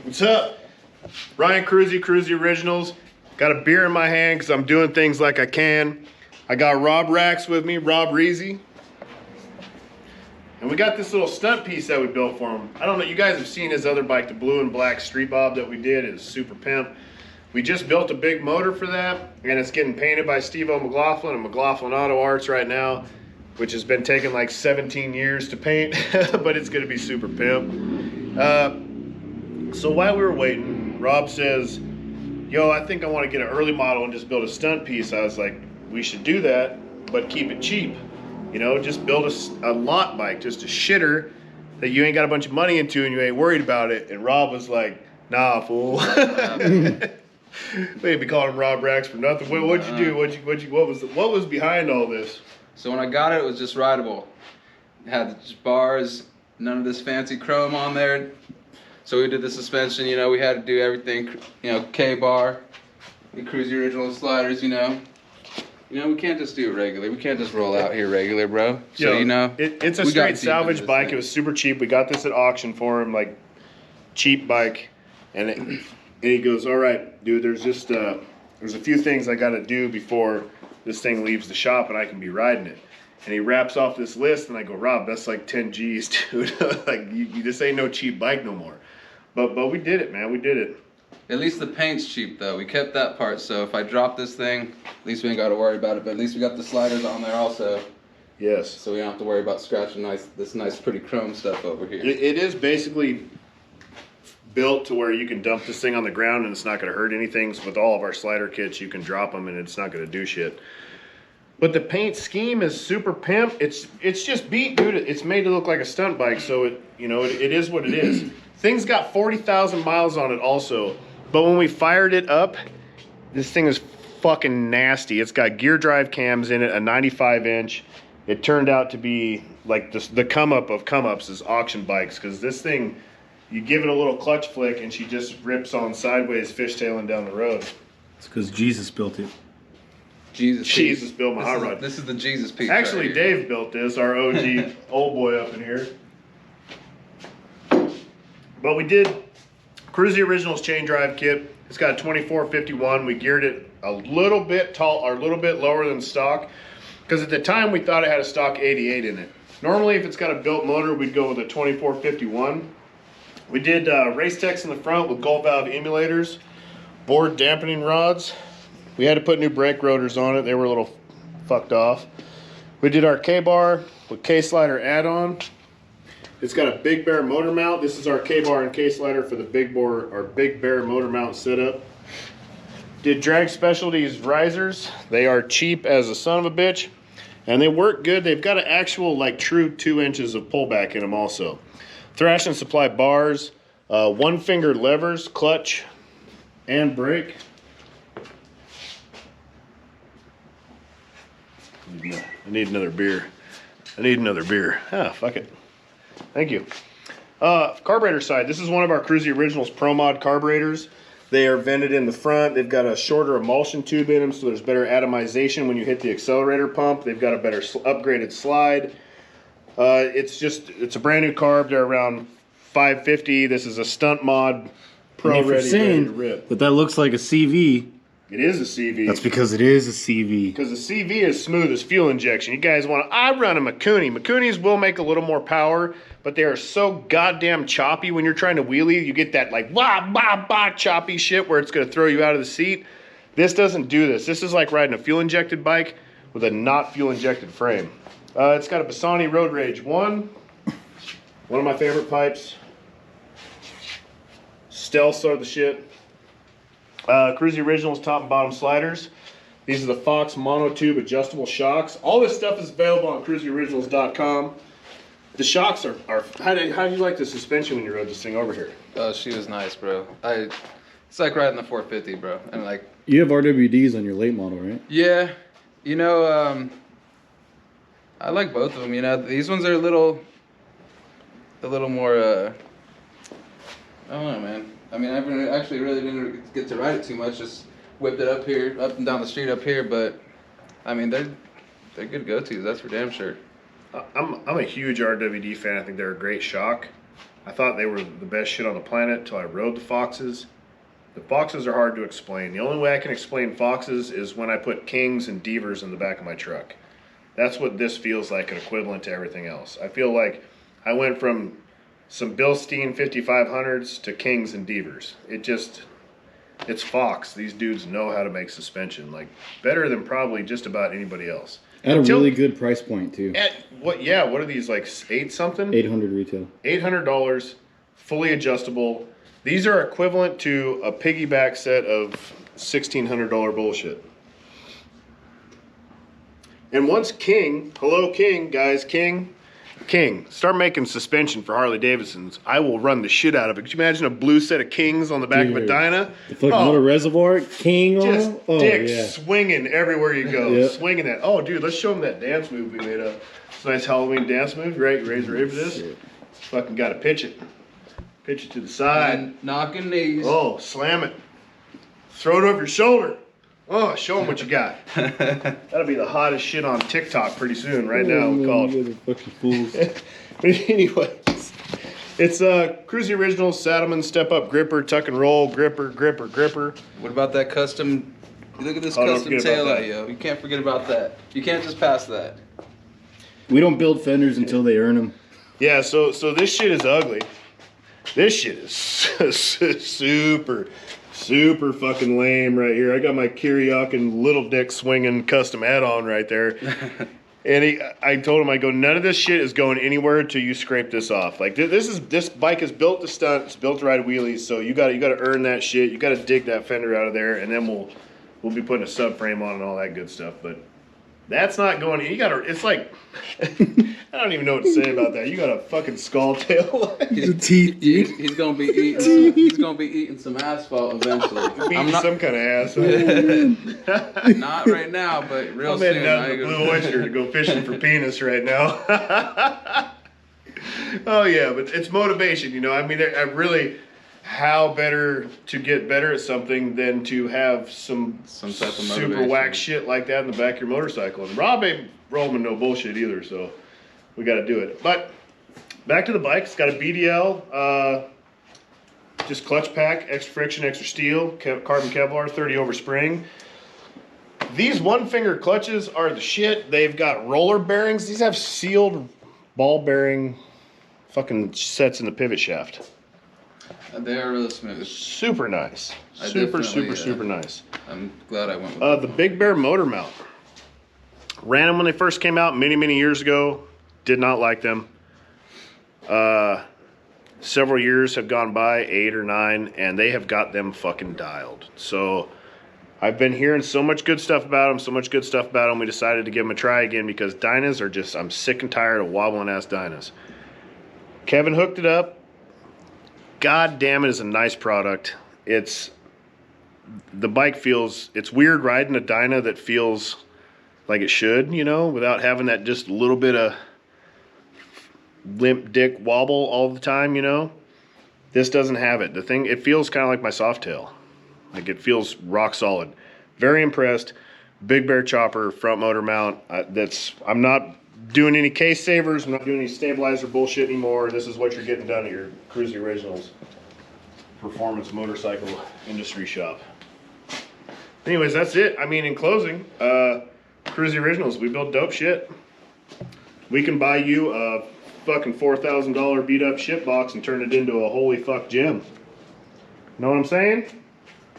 What's up? Ryan Kruesi, Kruesi Originals. Got a beer in my hand because I'm doing things like I can. I got Rob Rax with me, Rob Reezy. And we got this little stunt piece that we built for him. I don't know, you guys have seen his other bike, the blue and black Street Bob that we did. It's super pimp. We just built a big motor for that, and it's getting painted by Steve-O McLaughlin and McLaughlin Auto Arts right now, which has been taking like 17 years to paint, but it's gonna be super pimp. So while we were waiting, Rob says, yo, I think I wanna get an early model and just build a stunt piece. I was like, we should do that, but keep it cheap. You know, just build a lot bike, just a shitter that you ain't got a bunch of money into and you ain't worried about it. And Rob was like, nah, fool. They'd be calling him Rob Rax for nothing. What'd you do? What was behind all this? So when I got it, it was just rideable. It had just bars, none of this fancy chrome on there. So we did the suspension, you know, we had to do everything, you know, K-bar, the Kruesi Original sliders, you know. You know, we can't just do it regular. We can't just roll out here regular, bro. So, you know. It's a straight salvage bike. It was super cheap. We got this at auction for him, like, cheap bike. And he goes, all right, dude, there's just, there's a few things I got to do before this thing leaves the shop and I can be riding it. And he raps off this list, and I go, Rob, that's like 10 G's, dude. Like, you just ain't no cheap bike no more. But we did it, man. We did it. At least the paint's cheap, though. We kept that part, so if I drop this thing, at least we ain't got to worry about it. But at least we got the sliders on there also. Yes. So we don't have to worry about scratching this nice, pretty chrome stuff over here. It is basically built to where you can dump this thing on the ground and it's not going to hurt anything. So with all of our slider kits, you can drop them and it's not going to do shit. But the paint scheme is super pimp. It's just beat, dude. It's made to look like a stunt bike, so it is what it is. Thing's got 40,000 miles on it also. But when we fired it up, this thing is fucking nasty. It's got gear drive cams in it, a 95-inch. It turned out to be like the come up of come ups is auction bikes, because this thing, you give it a little clutch flick and she just rips on sideways, fishtailing down the road. It's because Jesus built it. Jesus built my hot rod. This is the Jesus piece. Actually, right Dave built this, our OG old boy up in here. But we did Kruesi Originals chain drive kit. It's got a 2451. We geared it a little bit tall, or a little bit lower than stock, because at the time we thought it had a stock 88 in it. Normally, if it's got a built motor, we'd go with a 2451. We did race techs in the front with gold valve emulators, board dampening rods. We had to put new brake rotors on it. They were a little fucked off. We did our K-bar with K-slider add-on. It's got a Big Bear motor mount. This is our K-bar and K-slider for the Big Bear motor mount setup. Did Drag Specialties risers. They are cheap as a son of a bitch, and they work good. They've got an actual, like, true 2 inches of pullback in them also. Thrash and Supply bars, one-finger levers, clutch, and brake. I need another beer. Ah, fuck it. Thank you. Carburetor side. This is one of our Kruesi Originals Pro Mod carburetors. They are vented in the front. They've got a shorter emulsion tube in them, so there's better atomization when you hit the accelerator pump. They've got a better upgraded slide. It's a brand new carb. They're around $550. This is a stunt mod pro ready to rip. But that looks like a CV. It is a CV. That's because it is a CV. Because the CV is smooth as fuel injection. You guys want to... I run a Mikuni. Mikunis will make a little more power, but they are so goddamn choppy when you're trying to wheelie. You get that like, wah, bah, bah, choppy shit where it's going to throw you out of the seat. This doesn't do this. This is like riding a fuel-injected bike with a not fuel-injected frame. It's got a Bassani Road Rage 1. One of my favorite pipes. Stealths are the shit. Kruesi Originals top and bottom sliders. These are the Fox monotube adjustable shocks. All this stuff is available on KruesiOriginals.com. The shocks are how do you like the suspension when you rode this thing over here? Oh, she was nice, bro. It's like riding the 450, bro. And like, you have RWDs on your late model, right? Yeah, you know, I like both of them. You know, these ones are a little more. I don't know, man. I mean, I actually really didn't get to ride it too much. Just whipped it up here, up and down the street up here. But I mean, they're good go-tos. That's for damn sure. I'm a huge RWD fan. I think they're a great shock. I thought they were the best shit on the planet until I rode the Foxes. The Foxes are hard to explain. The only way I can explain Foxes is when I put Kings and Devers in the back of my truck. That's what this feels like, an equivalent to everything else. I feel like I went from some Bilstein 5500s to Kings and Devers. It's Fox. These dudes know how to make suspension, like better than probably just about anybody else. At a really good price point too. At what? Yeah, what are these, like 8 something? 800 retail. $800, fully adjustable. These are equivalent to a piggyback set of $1,600 bullshit. And once King, hello King, guys, King, start making suspension for Harley Davidsons, I will run the shit out of it. Could you imagine a blue set of Kings on the back of a Dyna? The fucking little reservoir King on Just it? Oh, dick yeah. swinging everywhere you go. Yep. Swinging that. Oh, dude, let's show them that dance move we made up. It's a nice Halloween dance move. Right? You ready for this? Shit. Fucking got to pitch it. Pitch it to the side. And knocking knees. Oh, slam it. Throw it over your shoulder. Oh, show them what you got. That'll be the hottest shit on TikTok pretty soon. Right now, we call You it. guys are fucking fools. But anyways, it's Kruesi Originals Saddleman Step Up Gripper, Tuck and Roll, Gripper. What about that custom? Look at this Oh, don't custom forget about taillight, that. yo. You can't forget about that. You can't just pass that. We don't build fenders until they earn them. Yeah, so this shit is ugly. This shit is super fucking lame right here. I got my Kiriakin little dick swinging custom add-on right there. And I told him, I go, none of this shit is going anywhere till you scrape this off. Like this bike is built to stunt, it's built to ride wheelies, so you gotta earn that shit. You gotta dig that fender out of there, and then we'll be putting a subframe on and all that good stuff. But that's not going. It's like I don't even know what to say about that. You got a fucking skull tail. The teeth, dude. He's gonna be eating. He's gonna be eating some asphalt eventually. Beating some kind of ass. Not right now, but real I'm soon. heading down to the Blue Oyster to go fishing for penis right now. Oh yeah, but it's motivation, you know. I mean, I really, how better to get better at something than to have some Some type of super motivation. whack shit like that in the back of your motorcycle. And Rob ain't rolling no bullshit either, so we got to do it. But back to the bike. It's got a BDL, just clutch pack, extra friction, extra steel, carbon Kevlar, 30 over spring. These one finger clutches are the shit. They've got roller bearings. These have sealed ball bearing fucking sets in the pivot shaft. They are really smooth. Super nice. I Super definitely, nice. I'm glad I went with The Big Bear motor mount. Ran them when they first came out many years ago. Did not like them. Several years have gone by, 8 or 9, and they have got them fucking dialed. So I've been hearing so much good stuff about them, we decided to give them a try again because Dynas are just, I'm sick and tired of wobbling ass Dynas. Kevin hooked it up. God damn it, is a nice product. The bike feels, it's weird riding a Dyna that feels like it should, you know, without having that just little bit of limp dick wobble all the time, you know. This doesn't have it. It feels kind of like my Softail. Like it feels rock solid. Very impressed. Big Bear chopper, front motor mount. I'm not doing any case savers. I'm not doing any stabilizer bullshit anymore. This is what you're getting done at your Kruesi Originals performance motorcycle industry shop. Anyways, that's it. I mean, in closing, Kruesi Originals, we build dope shit. We can buy you a fucking $4,000 beat up shit box and turn it into a holy fuck gem. Know what I'm saying?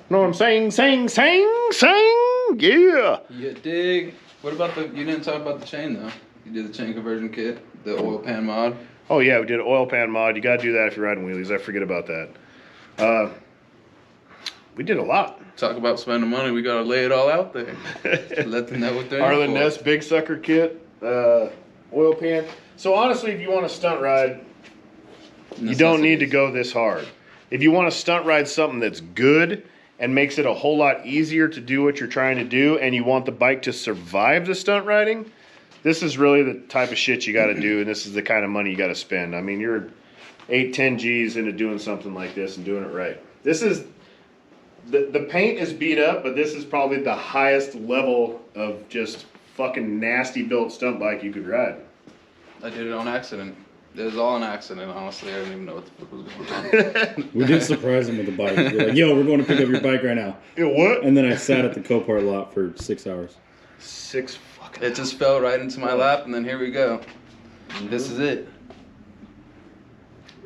Know what I'm saying? Yeah. You dig? What about you didn't talk about the chain though. You did the chain conversion kit, the oil pan mod. Oh yeah, we did an oil pan mod. You gotta do that if you're riding wheelies. I forget about that. We did a lot. Talk about spending money, we gotta lay it all out there. Let them know what they're Arlen in for. Ness Big Sucker kit, oil pan. So honestly, if you want to stunt ride, you don't need to go this hard. If you want to stunt ride something that's good and makes it a whole lot easier to do what you're trying to do, and you want the bike to survive the stunt riding, this is really the type of shit you got to do, and this is the kind of money you got to spend. I mean, you're 8-10 G's into doing something like this and doing it right. This is the paint is beat up, but this is probably the highest level of just fucking nasty built stunt bike you could ride. I did it on accident. It was all an accident, honestly. I didn't even know what the fuck was going on. We did surprise him with the bike. We're like, yo, we're going to pick up your bike right now. Yo, what? And then I sat at the Copart lot for 6 hours. 6 fucking. It just fell right into my lap, and then here we go. This is it.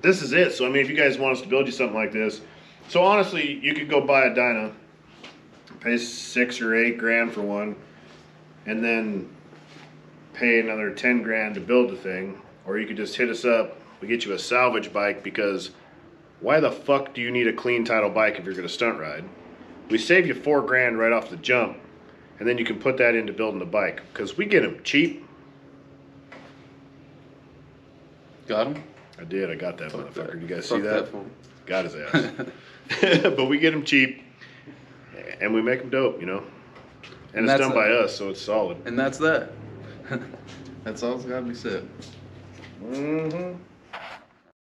This is it. So I mean, if you guys want us to build you something like this, so honestly, you could go buy a Dyna, pay 6 or 8 grand for one, and then pay another 10 grand to build the thing, or you could just hit us up. We get you a salvage bike, because why the fuck do you need a clean title bike if you're gonna stunt ride? We save you 4 grand right off the jump, and then you can put that into building the bike, because we get them cheap. Got him? I did. I got that motherfucker. Did you guys see Fuck that? fool. Got his ass. But we get them cheap, and we make them dope, you know. And it's done by us, so it's solid. And that's that. That's all that's gotta be said. Mm-hmm.